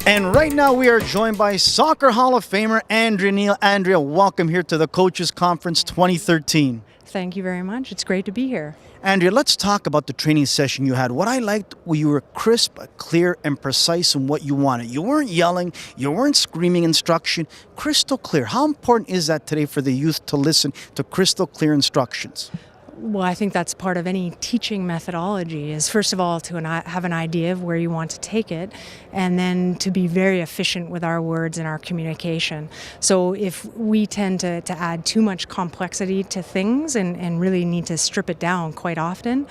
And right now we are joined by Soccer Hall of Famer Andrea Neal. Andrea, welcome here to the Coaches Conference 2013. Thank you very much. It's great to be here. Andrea, let's talk about the training session you had. What I liked, you were crisp, clear, and precise in what you wanted. You weren't yelling, you weren't screaming instruction, crystal clear. How important is that today for the youth to listen to crystal clear instructions? Well, I think that's part of any teaching methodology is, first of all, to have an idea of where you want to take it, and then to be very efficient with our words and our communication. So if we tend to add too much complexity to things and really need to strip it down quite often,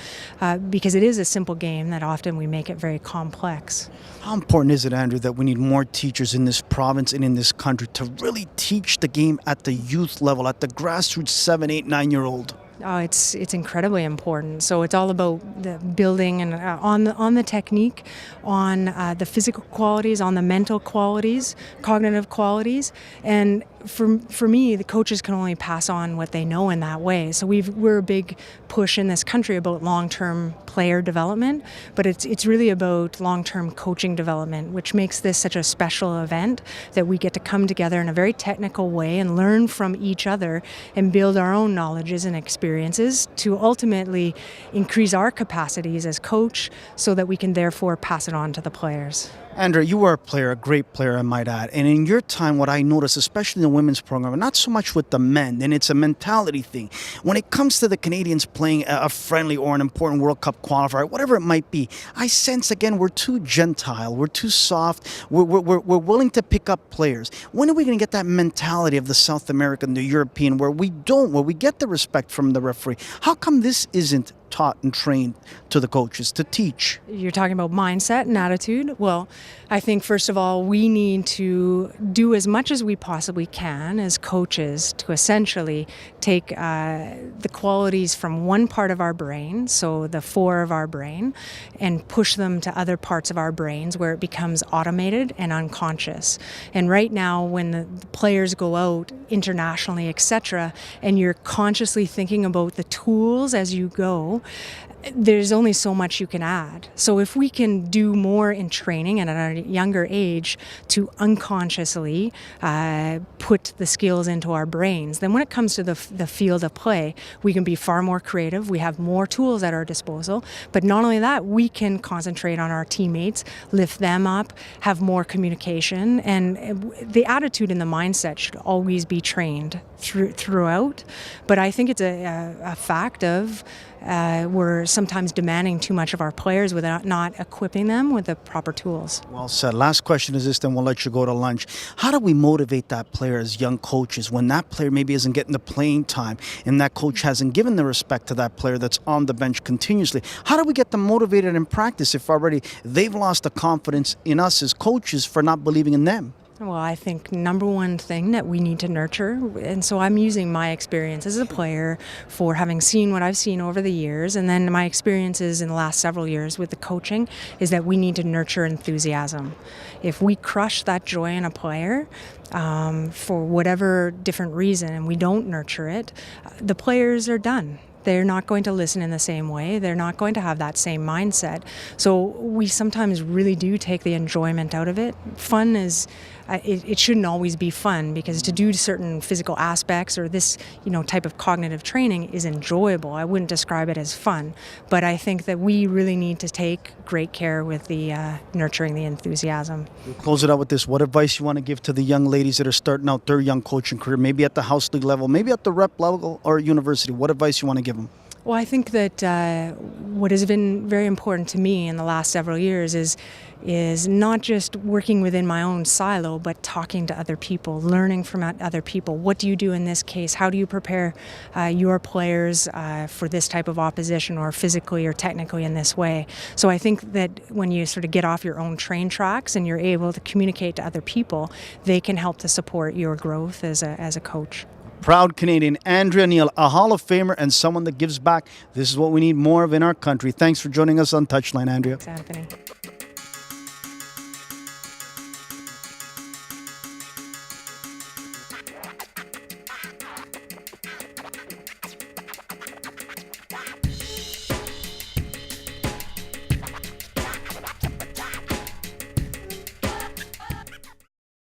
because it is a simple game that often we make it very complex. How important is it, Andrew, that we need more teachers in this province and in this country to really teach the game at the youth level, at the grassroots 7, 8, 9-year-old? Oh, it's incredibly important. So it's all about the building and on the technique, on the physical qualities, on the mental qualities, cognitive qualities, and for me, the coaches can only pass on what they know in that way. So we're a big push in this country about long-term player development, but it's really about long-term coaching development, which makes this such a special event that we get to come together in a very technical way and learn from each other and build our own knowledges and experiences to ultimately increase our capacities as coach so that we can therefore pass it on to the players. Andrea, you were a player, a great player, I might add. And in your time, what I noticed, especially in the women's program, and not so much with the men, and it's a mentality thing. When it comes to the Canadians playing a friendly or an important World Cup qualifier, whatever it might be, I sense, again, we're too gentile, we're too soft, we're willing to pick up players. When are we going to get that mentality of the South American, the European, where we get the respect from the referee? How come this isn't taught and trained to the coaches to teach? You're talking about mindset and attitude. Well, I think first of all, we need to do as much as we possibly can as coaches to essentially take the qualities from one part of our brain, so the fore of our brain, and push them to other parts of our brains where it becomes automated and unconscious. And right now, when the players go out internationally, etc., and you're consciously thinking about the tools as you go, there's only so much you can add. So if we can do more in training and at a younger age to unconsciously put the skills into our brains, then when it comes to the field of play, we can be far more creative. We have more tools at our disposal. But not only that, we can concentrate on our teammates, lift them up, have more communication. And the attitude and the mindset should always be trained throughout. But I think it's a fact of we're sometimes demanding too much of our players without not equipping them with the proper tools. Well said. Last question is this, then we'll let you go to lunch. How do we motivate that player as young coaches when that player maybe isn't getting the playing time and that coach hasn't given the respect to that player that's on the bench continuously? How do we get them motivated in practice if already they've lost the confidence in us as coaches for not believing in them? Well, I think number one thing that we need to nurture, and so I'm using my experience as a player for having seen what I've seen over the years, and then my experiences in the last several years with the coaching, is that we need to nurture enthusiasm. If we crush that joy in a player, for whatever different reason, and we don't nurture it, the players are done. They're not going to listen in the same way. They're not going to have that same mindset. So we sometimes really do take the enjoyment out of it. Fun is, it shouldn't always be fun, because to do certain physical aspects or this, type of cognitive training is enjoyable. I wouldn't describe it as fun, but I think that we really need to take great care with the nurturing the enthusiasm. We'll close it out with this. What advice you want to give to the young ladies that are starting out their young coaching career, maybe at the house league level, maybe at the rep level or university? What advice you want to give them? Well, I think that what has been very important to me in the last several years is not just working within my own silo, but talking to other people, learning from other people. What do you do in this case? How do you prepare your players for this type of opposition, or physically or technically in this way? So I think that when you sort of get off your own train tracks and you're able to communicate to other people, they can help to support your growth as a coach. Proud Canadian, Andrea Neal, a Hall of Famer and someone that gives back. This is what we need more of in our country. Thanks for joining us on Touchline, Andrea. Thanks, Anthony.